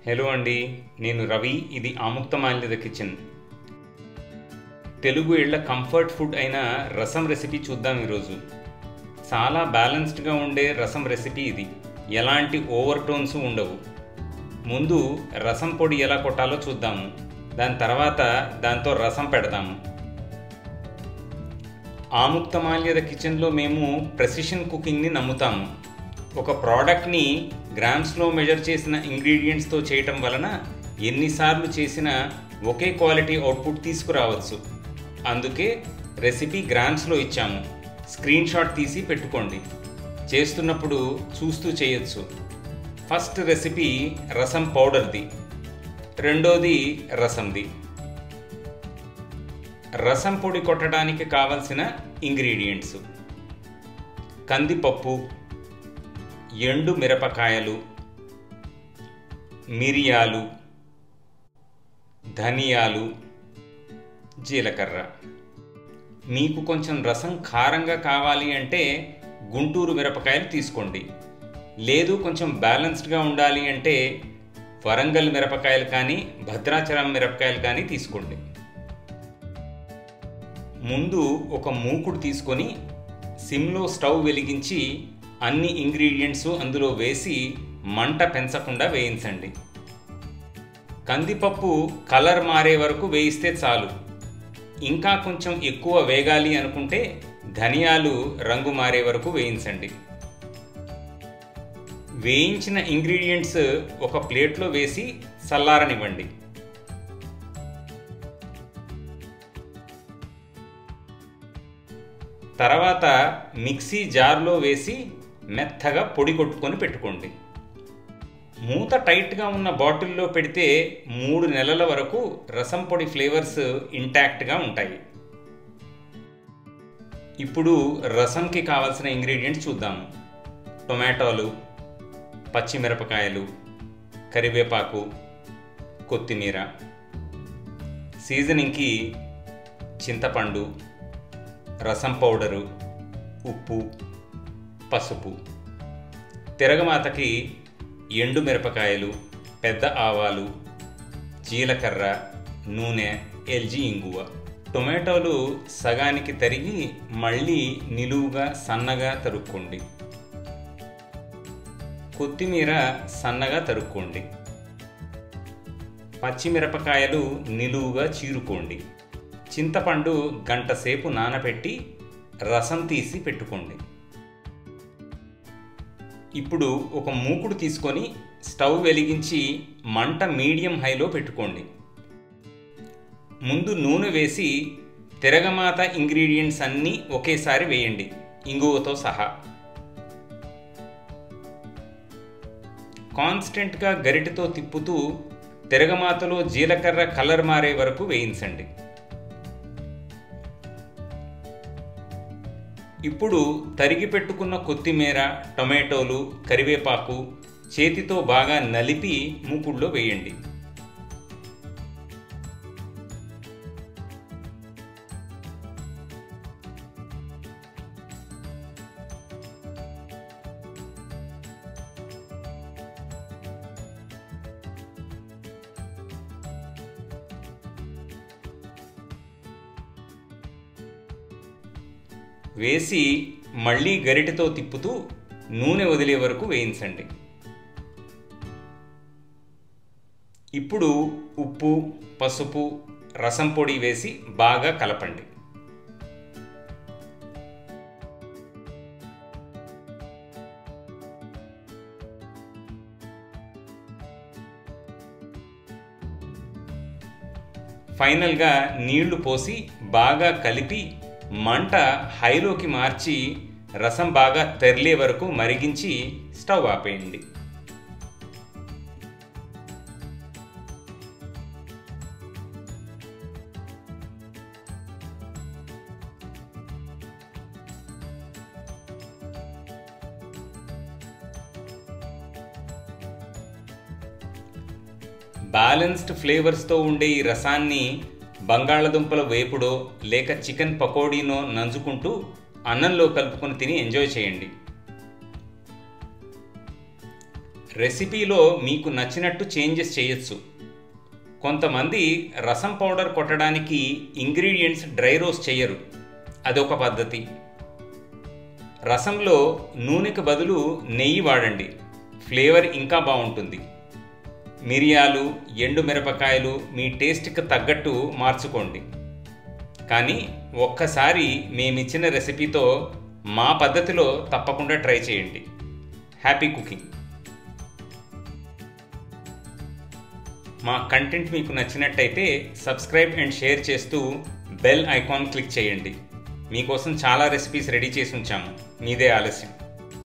Hello అండి, నేను రవి. ఇది ఆముక్తమాల్యద కిచెన్. తెలుగు ఇళ్ల కంఫర్ట్ ఫుడ్ అయిన రసం రెసిపీ చూద్దాం ఈరోజు. చాలా బ్యాలెన్స్డ్గా ఉండే రసం రెసిపీ ఇది. ఎలాంటి ఓవర్ టోన్స్ ఉండవు. ముందు రసం పొడి ఎలా కొట్టాలో చూద్దాము. దాని తర్వాత దాంతో రసం పెడదాము. ఆముక్తమాల్యద కిచెన్లో మేము ప్రెసిషన్ కుకింగ్ని నమ్ముతాము. ఒక ప్రోడక్ట్ని గ్రామ్స్లో మెజర్ చేసిన ఇంగ్రీడియంట్స్తో చేయటం వలన ఎన్నిసార్లు చేసినా ఒకే క్వాలిటీ అవుట్పుట్ తీసుకురావచ్చు. అందుకే రెసిపీ గ్రామ్స్లో ఇచ్చాము. స్క్రీన్ షాట్ తీసి పెట్టుకోండి. చేస్తున్నప్పుడు చూస్తూ చేయొచ్చు. ఫస్ట్ రెసిపీ రసం పౌడర్ది, రెండోది రసంది. రసం పొడి కొట్టడానికి కావలసిన ఇంగ్రీడియంట్స్: కందిపప్పు, ఎండు మిరపకాయలు, మిరియాలు, ధనియాలు, జీలకర్ర. మీకు కొంచెం రసం కారంగా కావాలి అంటే గుంటూరు మిరపకాయలు తీసుకోండి. లేదు కొంచెం బ్యాలెన్స్డ్గా ఉండాలి అంటే వరంగల్ మిరపకాయలు కానీ భద్రాచలం మిరపకాయలు కానీ తీసుకోండి. ముందు ఒక మూకుడు తీసుకొని సిమ్లో స్టవ్ వెలిగించి అన్ని ఇంగ్రీడియంట్స్ అందులో వేసి మంట పెంచకుండా వేయించండి. కందిపప్పు కలర్ మారే వరకు వేయిస్తే చాలు. ఇంకా కొంచెం ఎక్కువ వేగాలి అనుకుంటే ధనియాలు రంగు మారే వరకు వేయించండి. వేయించిన ఇంగ్రీడియంట్స్ ఒక ప్లేట్లో వేసి చల్లారనివ్వండి. తర్వాత మిక్సీ జార్లో వేసి మెత్తగా పొడి కొట్టుకొని పెట్టుకోండి. మూత టైట్గా ఉన్న బాటిల్లో పెడితే 3 నెలల వరకు రసం పొడి ఫ్లేవర్స్ ఇంటాక్ట్గా ఉంటాయి. ఇప్పుడు రసంకి కావాల్సిన ఇంగ్రీడియంట్స్ చూద్దాము. టొమాటోలు, పచ్చిమిరపకాయలు, కరివేపాకు, కొత్తిమీర. సీజనింగ్కి చింతపండు, రసం పౌడరు, ఉప్పు, పసుపు. తిరగమాతకి ఎండు మిరపకాయలు, పెద్ద ఆవాలు, జీలకర్ర, నూనె, ఎల్జీ ఇంగువ. టొమాటోలు సగానికి తరిగి మళ్ళీ నిలువుగా సన్నగా తరుక్కోండి. కొత్తిమీర సన్నగా తరుక్కోండి. పచ్చిమిరపకాయలు నిలువుగా చీరుకోండి. చింతపండు గంట సేపు నానబెట్టి రసం తీసి పెట్టుకోండి. ఇప్పుడు ఒక మూకుడు తీసుకొని స్టవ్ వెలిగించి మంట మీడియం హైలో పెట్టుకోండి. ముందు నూనె వేసి తిరగమాత ఇంగ్రీడియంట్స్ అన్నీ ఒకేసారి వేయండి, ఇంగువతో సహా. కాన్స్టెంట్గా గరిటెతో తిప్పుతూ తిరగమాతలో జీలకర్ర కలర్ మారే వరకు వేయించండి. ఇప్పుడు తరిగి పెట్టుకున్న కొత్తిమీర, టొమాటోలు, కరివేపాకు చేతితో బాగా నలిపి మూకుడులో వేయండి. వేసి మళ్ళీ గరిటెతో తిప్పుతూ నూనె వదిలే వరకు వేయించండి. ఇప్పుడు ఉప్పు, పసుపు, రసం పొడి వేసి బాగా కలపండి. ఫైనల్గా నీళ్లు పోసి బాగా కలిపి మంట హైలోకి మార్చి రసం బాగా తెరలే వరకు మరిగించి స్టవ్ ఆపేయండి. బ్యాలెన్స్డ్ ఫ్లేవర్స్తో ఉండే ఈ రసాన్ని బంగాళదుంపల వేపుడో లేక చికెన్ పకోడీనో నంజుకుంటూ అన్నంలో కలుపుకొని తిని ఎంజాయ్ చేయండి. రెసిపీలో మీకు నచ్చినట్టు చేంజెస్ చేయొచ్చు. కొంతమంది రసం పౌడర్ కొట్టడానికి ఇంగ్రీడియంట్స్ డ్రై రోస్ట్ చేయరు, అదొక పద్ధతి. రసంలో నూనెకు బదులు నెయ్యి వాడండి, ఫ్లేవర్ ఇంకా బాగుంటుంది. మిరియాలు, ఎండు మిరపకాయలు మీ టేస్ట్కి తగ్గట్టు మార్చుకోండి. కానీ ఒక్కసారి మేమిచ్చిన రెసిపీతో మా పద్ధతిలో తప్పకుండా ట్రై చేయండి. Happy cooking. మా కంటెంట్ మీకు నచ్చినట్టయితే సబ్స్క్రైబ్ అండ్ షేర్ చేస్తూ బెల్ ఐకాన్ క్లిక్ చేయండి. మీకోసం చాలా రెసిపీస్ రెడీ చేసి ఉంచాము, మీదే ఆలస్యం.